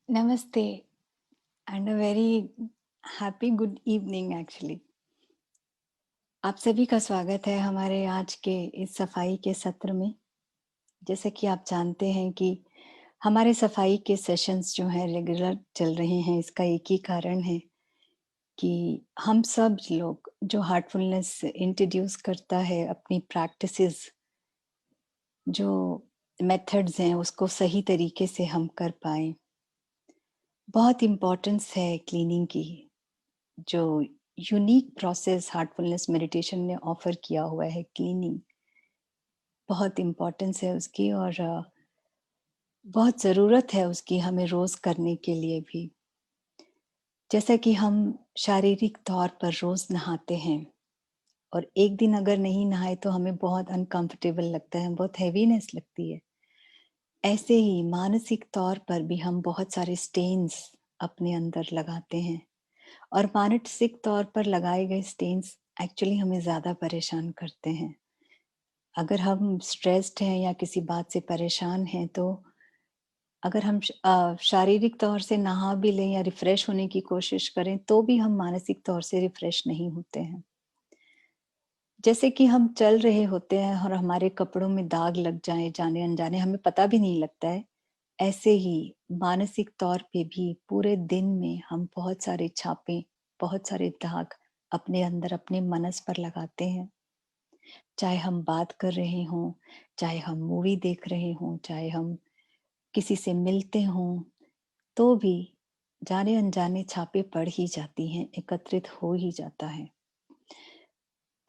नमस्ते and a very happy good evening actually. आप सभी का स्वागत है हमारे आज के इस सफाई के सत्र में। जैसे कि आप जानते हैं कि हमारे सफाई के सेशंस जो हैं रेगुलर चल रहे हैं, इसका एक ही कारण है कि हम सब लोग जो हार्टफुलनेस इंट्रोड्यूस करता है अपनी प्रैक्टिसेस, जो मेथड्स हैं उसको सही तरीके से हम कर पाएँ। बहुत इम्पोर्टेंस है क्लीनिंग की, जो यूनिक प्रोसेस हार्टफुलनेस मेडिटेशन ने ऑफर किया हुआ है। क्लीनिंग बहुत इम्पोर्टेंस है उसकी, और बहुत ज़रूरत है उसकी हमें रोज़ करने के लिए भी। जैसा कि हम शारीरिक तौर पर रोज़ नहाते हैं और एक दिन अगर नहीं नहाए तो हमें बहुत अनकंफर्टेबल लगता है, बहुत हैवीनेस लगती है। ऐसे ही मानसिक तौर पर भी हम बहुत सारे स्टेन्स अपने अंदर लगाते हैं, और मानसिक तौर पर लगाए गए स्टेन्स एक्चुअली हमें ज़्यादा परेशान करते हैं। अगर हम स्ट्रेस्ड हैं या किसी बात से परेशान हैं, तो अगर हम शारीरिक तौर से नहा भी लें या रिफ्रेश होने की कोशिश करें, तो भी हम मानसिक तौर से रिफ्रेश नहीं होते हैं। जैसे कि हम चल रहे होते हैं और हमारे कपड़ों में दाग लग जाए जाने अनजाने, हमें पता भी नहीं लगता है। ऐसे ही मानसिक तौर पे भी पूरे दिन में हम बहुत सारे छापे, बहुत सारे दाग अपने अंदर अपने मनस पर लगाते हैं। चाहे हम बात कर रहे हों, चाहे हम मूवी देख रहे हों, चाहे हम किसी से मिलते हों, तो भी जाने अनजाने छापे पड़ ही जाती हैं, एकत्रित हो ही जाता है।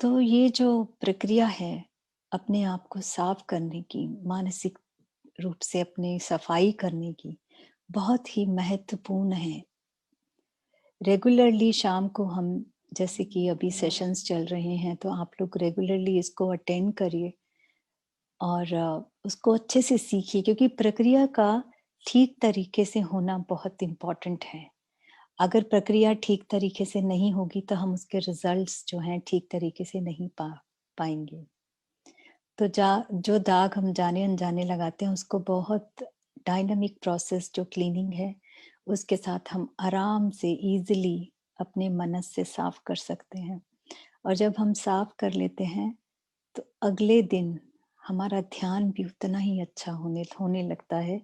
तो ये जो प्रक्रिया है अपने आप को साफ करने की, मानसिक रूप से अपनी सफाई करने की, बहुत ही महत्वपूर्ण है। रेगुलरली शाम को हम, जैसे कि अभी सेशंस चल रहे हैं, तो आप लोग रेगुलरली इसको अटेंड करिए और उसको अच्छे से सीखिए, क्योंकि प्रक्रिया का ठीक तरीके से होना बहुत इम्पोर्टेंट है। अगर प्रक्रिया ठीक तरीके से नहीं होगी तो हम उसके रिजल्ट्स जो हैं ठीक तरीके से नहीं पाएंगे। तो जो दाग हम जाने अनजाने लगाते हैं, उसको बहुत डायनामिक प्रोसेस जो क्लीनिंग है उसके साथ हम आराम से इजीली अपने मनस से साफ कर सकते हैं। और जब हम साफ कर लेते हैं तो अगले दिन हमारा ध्यान भी उतना ही अच्छा होने लगता है,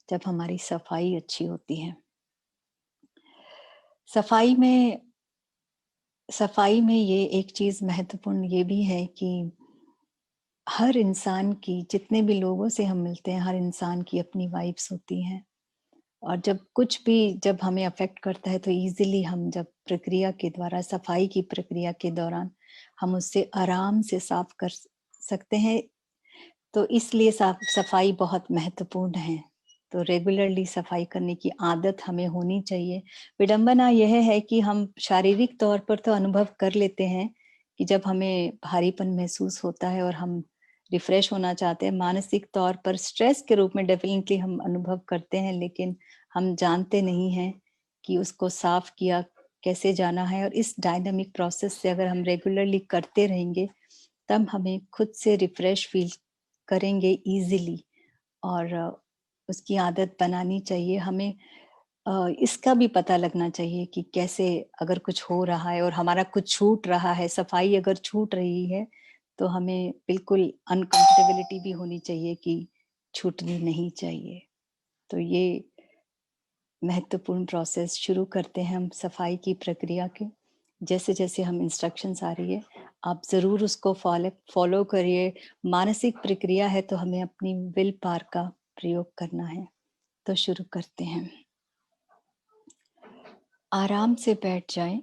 जब हमारी सफाई अच्छी होती है। सफाई में सफाई में ये एक चीज महत्वपूर्ण ये भी है कि हर इंसान की, जितने भी लोगों से हम मिलते हैं, हर इंसान की अपनी वाइब्स होती हैं, और जब हमें अफेक्ट करता है तो इजीली हम जब प्रक्रिया के द्वारा, सफाई की प्रक्रिया के दौरान हम उससे आराम से साफ कर सकते हैं। तो इसलिए सफाई बहुत महत्वपूर्ण है। तो रेगुलरली सफाई करने की आदत हमें होनी चाहिए। विडंबना यह है कि हम शारीरिक तौर पर तो अनुभव कर लेते हैं कि जब हमें भारीपन महसूस होता है और हम रिफ्रेश होना चाहते हैं, मानसिक तौर पर स्ट्रेस के रूप में डेफिनेटली हम अनुभव करते हैं, लेकिन हम जानते नहीं हैं कि उसको साफ किया कैसे जाना है। और इस डायनामिक प्रोसेस से अगर हम रेगुलरली करते रहेंगे, तब हमें खुद से रिफ्रेश फील करेंगे इजीली, और उसकी आदत बनानी चाहिए हमें। इसका भी पता लगना चाहिए कि कैसे, अगर कुछ हो रहा है और हमारा कुछ छूट रहा है, सफाई अगर छूट रही है, तो हमें बिल्कुल अनकंफर्टेबिलिटी भी होनी चाहिए कि छूटनी नहीं चाहिए। तो ये महत्वपूर्ण प्रोसेस शुरू करते हैं हम सफाई की प्रक्रिया के। जैसे जैसे हम इंस्ट्रक्शंस आ रही है, आप ज़रूर उसको फॉलो करिए। मानसिक प्रक्रिया है तो हमें अपनी विल पावर का प्रयोग करना है। तो शुरू करते हैं। आराम से बैठ जाएं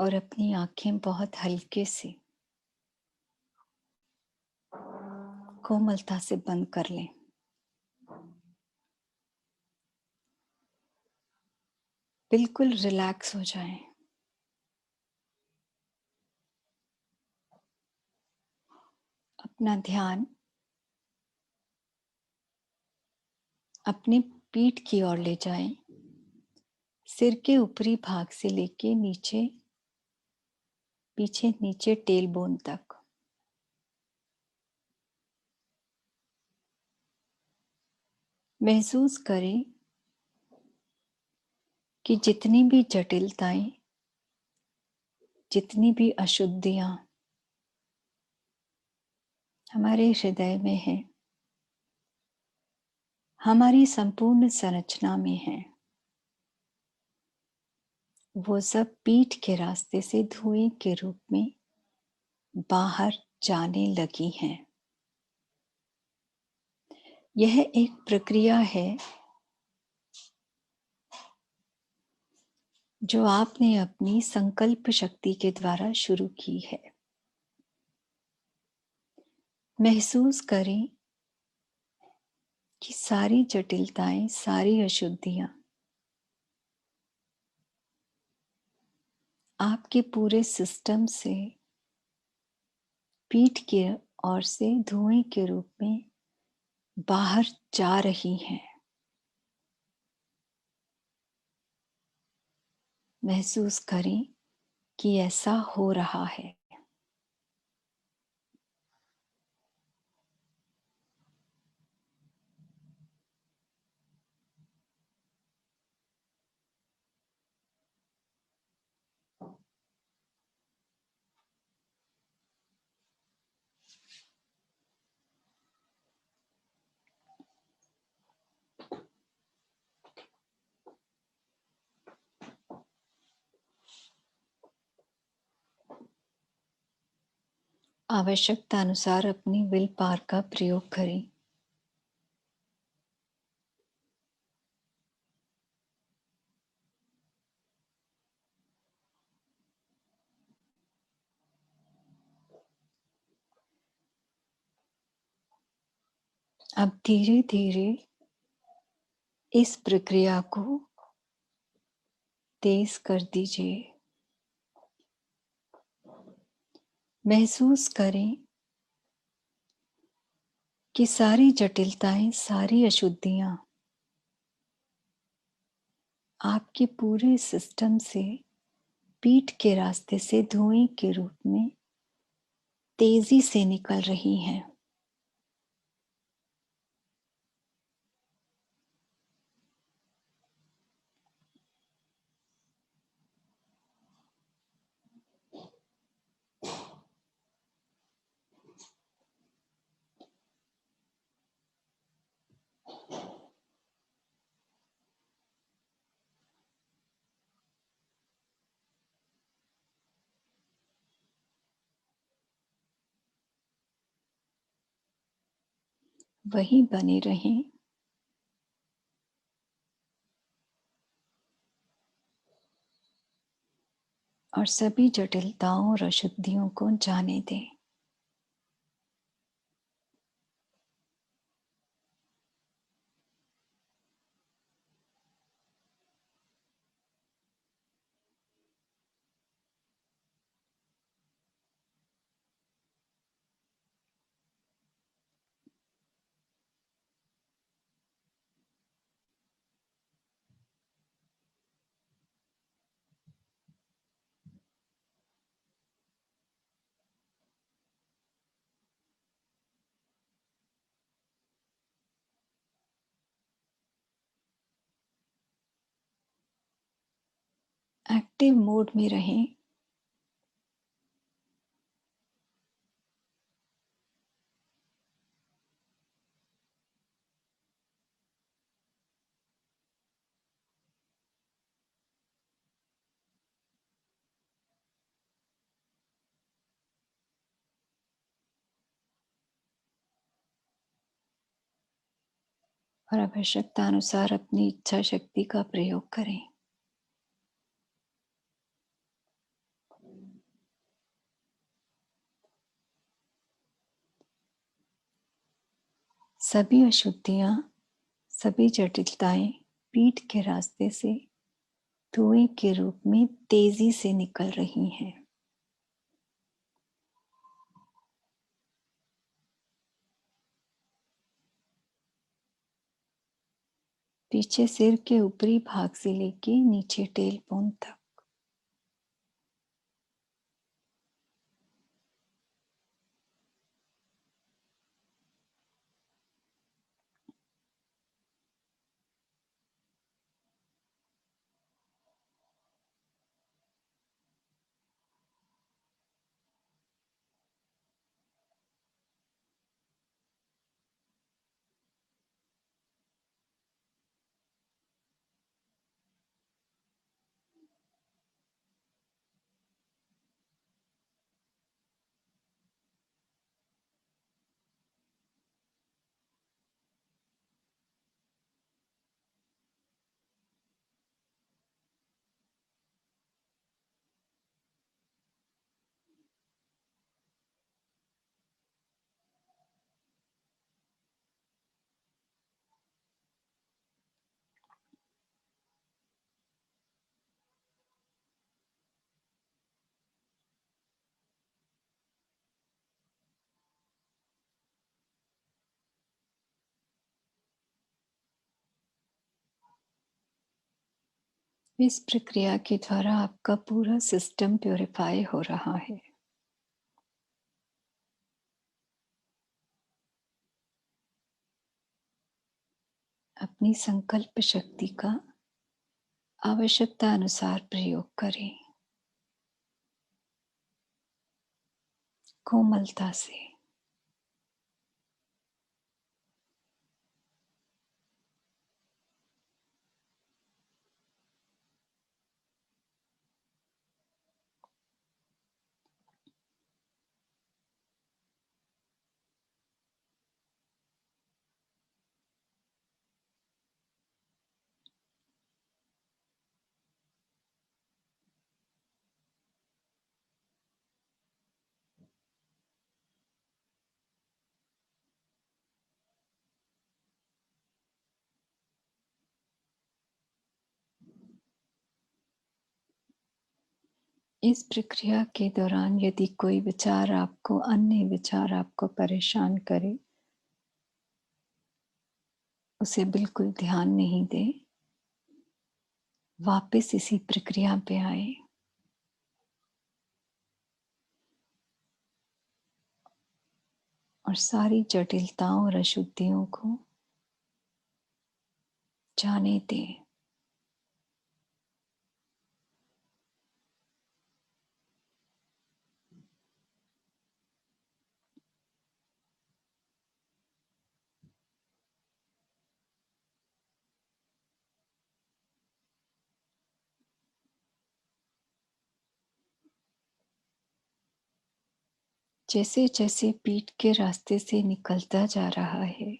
और अपनी आंखें बहुत हल्के से, कोमलता से बंद कर लें। बिल्कुल रिलैक्स हो जाएं। अपना ध्यान अपनी पीठ की ओर ले जाएं, सिर के ऊपरी भाग से लेके नीचे, पीछे नीचे टेल बोन तक। महसूस करें कि जितनी भी जटिलताएं, जितनी भी अशुद्धियां हमारे हृदय में है, हमारी संपूर्ण संरचना में है, वो सब पीठ के रास्ते से धुएं के रूप में बाहर जाने लगी हैं। यह एक प्रक्रिया है जो आपने अपनी संकल्प शक्ति के द्वारा शुरू की है। महसूस करें कि सारी जटिलताएं, सारी अशुद्धियां आपके पूरे सिस्टम से पीठ की ओर से धुएं के रूप में बाहर जा रही हैं। महसूस करें कि ऐसा हो रहा है। आवश्यकता अनुसार अपनी विल पावर का प्रयोग करें। अब धीरे धीरे इस प्रक्रिया को तेज कर दीजिए। महसूस करें कि सारी जटिलताएं, सारी अशुद्धियां आपके पूरे सिस्टम से पीठ के रास्ते से धुएं के रूप में तेजी से निकल रही हैं। वहीं बने रहें। और सभी जटिलताओं और अशुद्धियों को जाने दें। एक्टिव मोड में रहें। और आवश्यकता अनुसार अपनी इच्छा शक्ति का प्रयोग करें। सभी अशुद्धियां, सभी जटिलताएं पीठ के रास्ते से धुएं के रूप में तेजी से निकल रही हैं। पीछे सिर के ऊपरी भाग से लेके नीचे टेल बोन तक। इस प्रक्रिया के द्वारा आपका पूरा सिस्टम प्यूरिफाई हो रहा है। अपनी संकल्प शक्ति का आवश्यकता अनुसार प्रयोग करें, कोमलता से। इस प्रक्रिया के दौरान यदि कोई विचार आपको, अन्य विचार आपको परेशान करे, उसे बिल्कुल ध्यान नहीं दें। वापस इसी प्रक्रिया पे आए और सारी जटिलताओं और अशुद्धियों को जाने दें। जैसे जैसे पीठ के रास्ते से निकलता जा रहा है,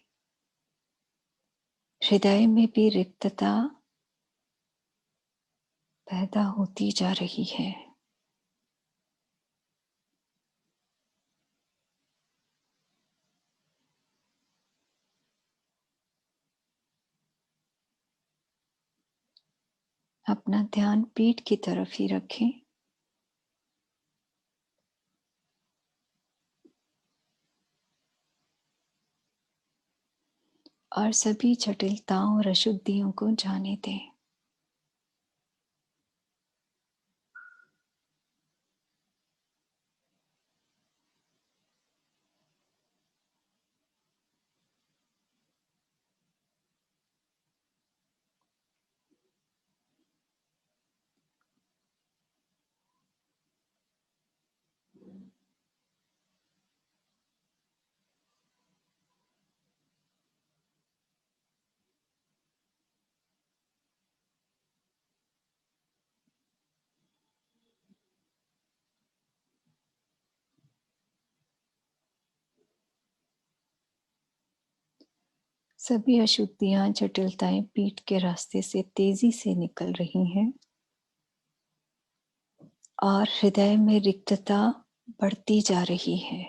हृदय में भी रिक्तता पैदा होती जा रही है। अपना ध्यान पीठ की तरफ ही रखें और सभी जटिलताओं और अशुद्धियों को जाने दें। सभी अशुद्धियां, जटिलताएं पीठ के रास्ते से तेजी से निकल रही हैं और हृदय में रिक्तता बढ़ती जा रही है।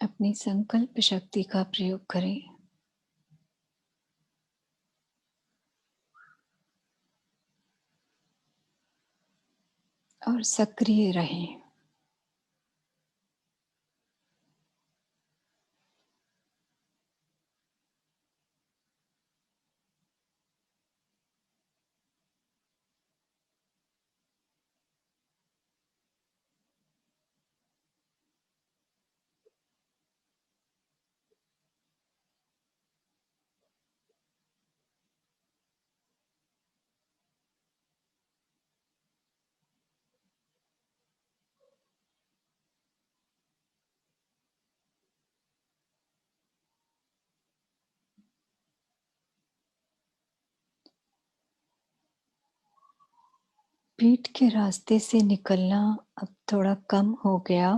अपनी संकल्प शक्ति का प्रयोग करें और सक्रिय रहें। पीठ के रास्ते से निकलना अब थोड़ा कम हो गया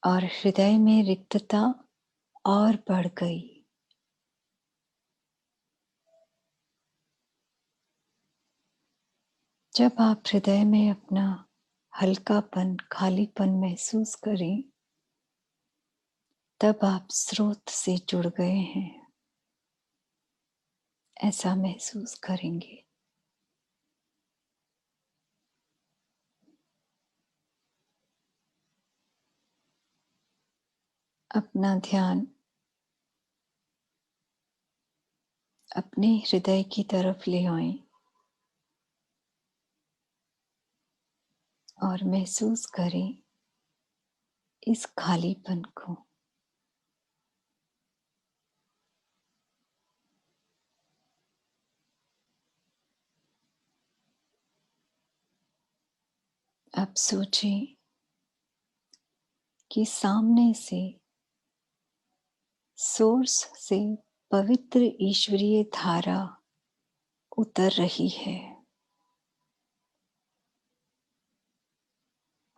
और हृदय में रिक्तता और बढ़ गई। जब आप हृदय में अपना हल्कापन, खालीपन महसूस करें, तब आप स्रोत से जुड़ गए हैं, ऐसा महसूस करेंगे। अपना ध्यान अपने हृदय की तरफ ले आएं और महसूस करें इस खालीपन को। अब सोचें कि सामने से सोर्स से पवित्र ईश्वरीय धारा उतर रही है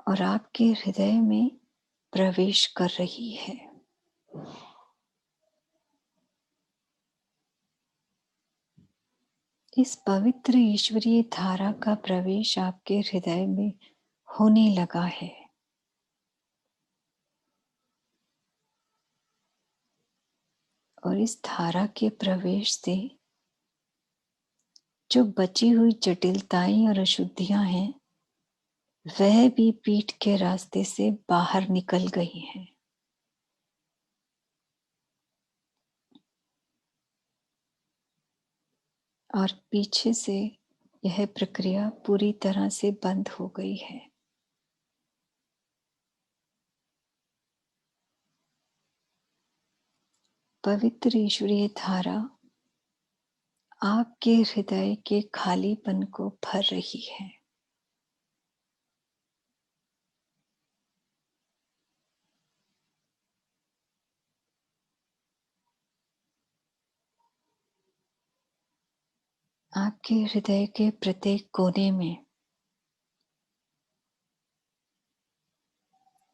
और आपके हृदय में प्रवेश कर रही है। इस पवित्र ईश्वरीय धारा का प्रवेश आपके हृदय में होने लगा है। और इस धारा के प्रवेश से जो बची हुई जटिलताएं और अशुद्धियां हैं, वह भी पीठ के रास्ते से बाहर निकल गई हैं। और पीछे से यह प्रक्रिया पूरी तरह से बंद हो गई है। पवित्र ईश्वरीय धारा आपके हृदय के खालीपन को भर रही है। आपके हृदय के प्रत्येक कोने में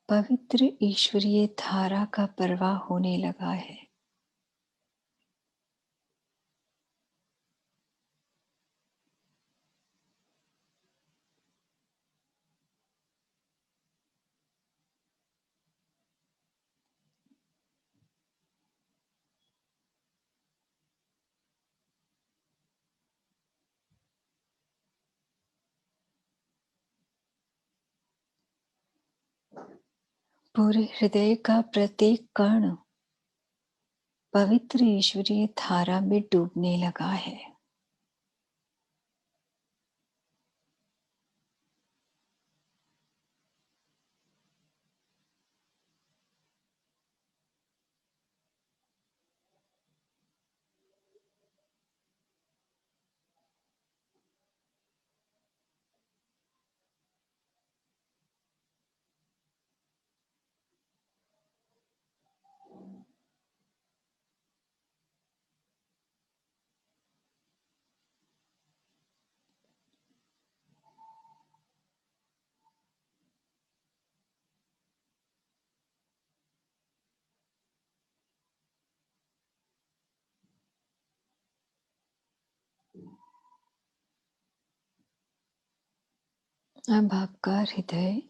पवित्र ईश्वरीय धारा का प्रवाह होने लगा है। पूरे हृदय का प्रत्येक कण पवित्र ईश्वरीय धारा में डूबने लगा है। अब आपका हृदय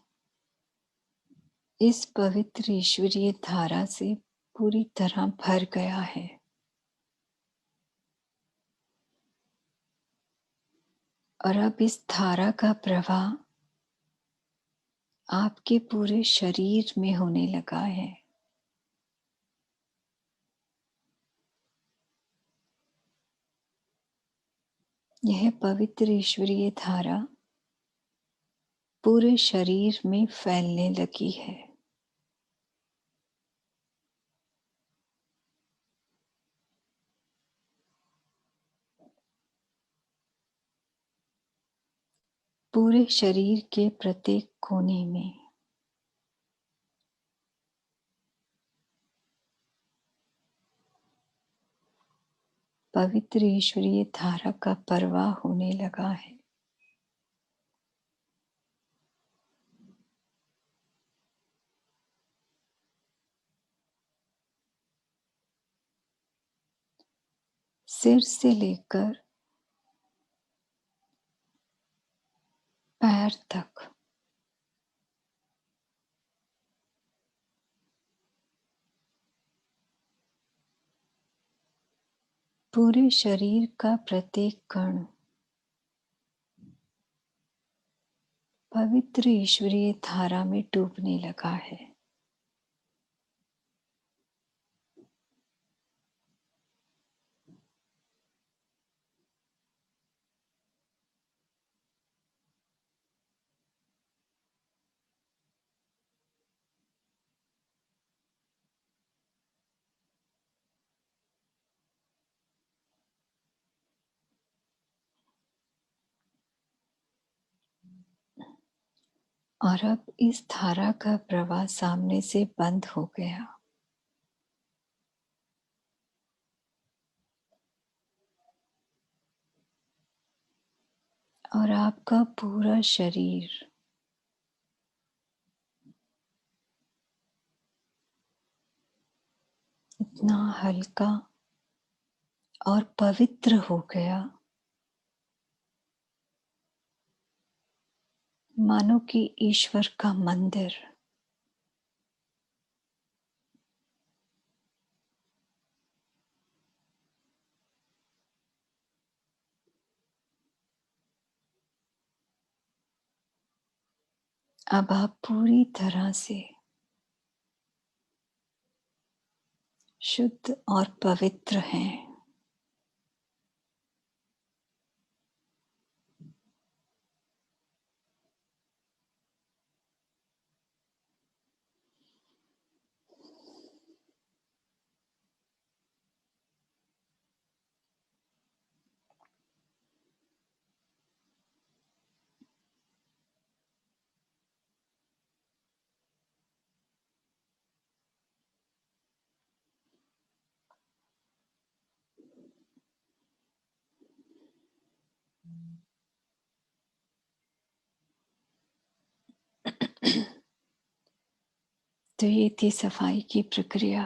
इस पवित्र ईश्वरीय धारा से पूरी तरह भर गया है। और अब इस धारा का प्रवाह आपके पूरे शरीर में होने लगा है। यह पवित्र ईश्वरीय धारा पूरे शरीर में फैलने लगी है। पूरे शरीर के प्रत्येक कोने में पवित्र ईश्वरीय धारा का प्रवाह होने लगा है। सिर से लेकर पैर तक पूरे शरीर का प्रत्येक कण पवित्र ईश्वरीय धारा में डूबने लगा है। और अब इस धारा का प्रवाह सामने से बंद हो गया। और आपका पूरा शरीर इतना हल्का और पवित्र हो गया, मानो कि ईश्वर का मंदिर अब आप पूरी तरह से शुद्ध और पवित्र हैं। तो ये थी सफाई की प्रक्रिया।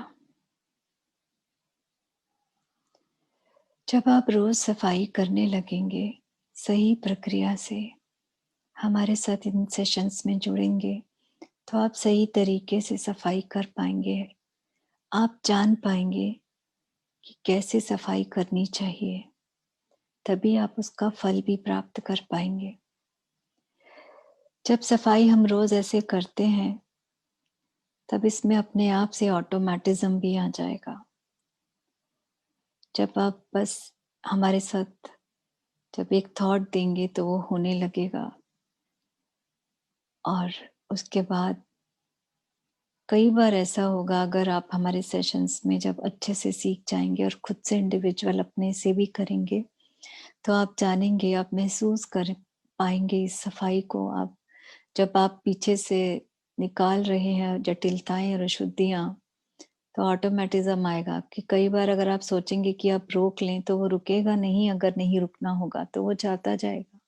जब आप रोज सफाई करने लगेंगे सही प्रक्रिया से, हमारे साथ इन सेशंस में जुड़ेंगे, तो आप सही तरीके से सफाई कर पाएंगे। आप जान पाएंगे कि कैसे सफाई करनी चाहिए, तभी आप उसका फल भी प्राप्त कर पाएंगे। जब सफाई हम रोज ऐसे करते हैं, तब इसमें अपने आप से ऑटोमेटिज्म भी आ जाएगा। जब आप बस हमारे साथ जब एक थॉट देंगे तो वो होने लगेगा, और उसके बाद कई बार ऐसा होगा, अगर आप हमारे सेशंस में जब अच्छे से सीख जाएंगे और खुद से इंडिविजुअल अपने से भी करेंगे, तो आप जानेंगे, आप महसूस कर पाएंगे इस सफाई को। आप जब आप पीछे से निकाल रहे हैं जटिलताएं और अशुद्धियां, तो ऑटोमेटिज्म आएगा कि कई बार अगर आप सोचेंगे कि आप रोक लें तो वो रुकेगा नहीं, अगर नहीं रुकना होगा तो वो जाता जाएगा।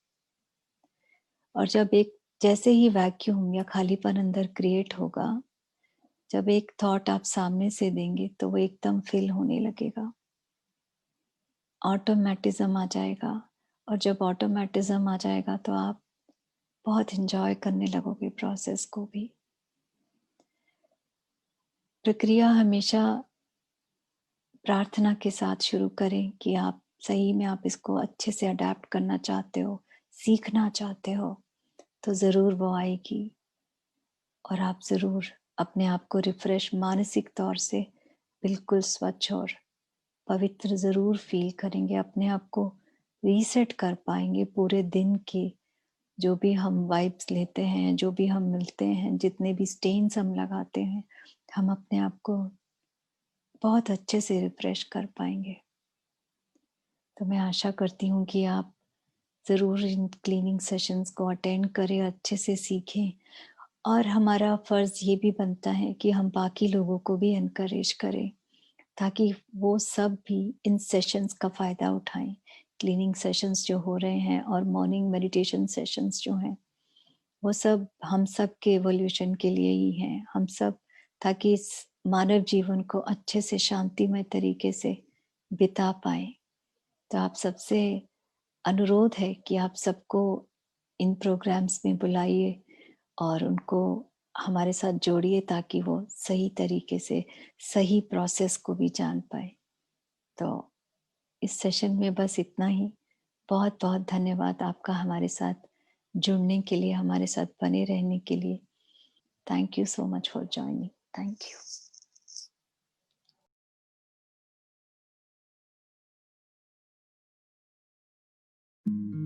और जब एक जैसे ही वैक्यूम या खालीपन अंदर क्रिएट होगा, जब एक थॉट आप सामने से देंगे तो वो एकदम फिल होने लगेगा, ऑटोमेटिज्म आ जाएगा। और जब ऑटोमेटिज्म आ जाएगा तो आप बहुत इंजॉय करने लगोगे प्रोसेस को भी। प्रक्रिया हमेशा प्रार्थना के साथ शुरू करें कि आप सही में आप इसको अच्छे से अडेप्ट करना चाहते हो, सीखना चाहते हो, तो ज़रूर वो आएगी। और आप ज़रूर अपने आप को रिफ्रेश मानसिक तौर से बिल्कुल स्वच्छ और पवित्र ज़रूर फील करेंगे। अपने आप को रीसेट कर पाएंगे। पूरे दिन के जो भी हम वाइब्स लेते हैं, जो भी हम मिलते हैं, जितने भी स्टेन्स हम लगाते हैं, हम अपने आप को बहुत अच्छे से रिफ्रेश कर पाएंगे। तो मैं आशा करती हूँ कि आप ज़रूर इन क्लीनिंग सेशंस को अटेंड करें, अच्छे से सीखें। और हमारा फ़र्ज़ ये भी बनता है कि हम बाकी लोगों को भी एनकरेज करें, ताकि वो सब भी इन सेशंस का फ़ायदा उठाएँ। क्लीनिंग सेशंस जो हो रहे हैं और मॉर्निंग मेडिटेशन सेशंस जो हैं, वो सब हम सब के इवोल्यूशन के लिए ही हैं। हम सब ताकि इस मानव जीवन को अच्छे से शांतिमय तरीके से बिता पाएँ। तो आप सबसे अनुरोध है कि आप सबको इन प्रोग्राम्स में बुलाइए और उनको हमारे साथ जोड़िए ताकि वो सही तरीके से सही प्रोसेस को भी जान पाए। तो इस सेशन में बस इतना ही। बहुत-बहुत धन्यवाद आपका हमारे साथ जुड़ने के लिए, हमारे साथ बने रहने के लिए। Thank you so much for joining. Thank you.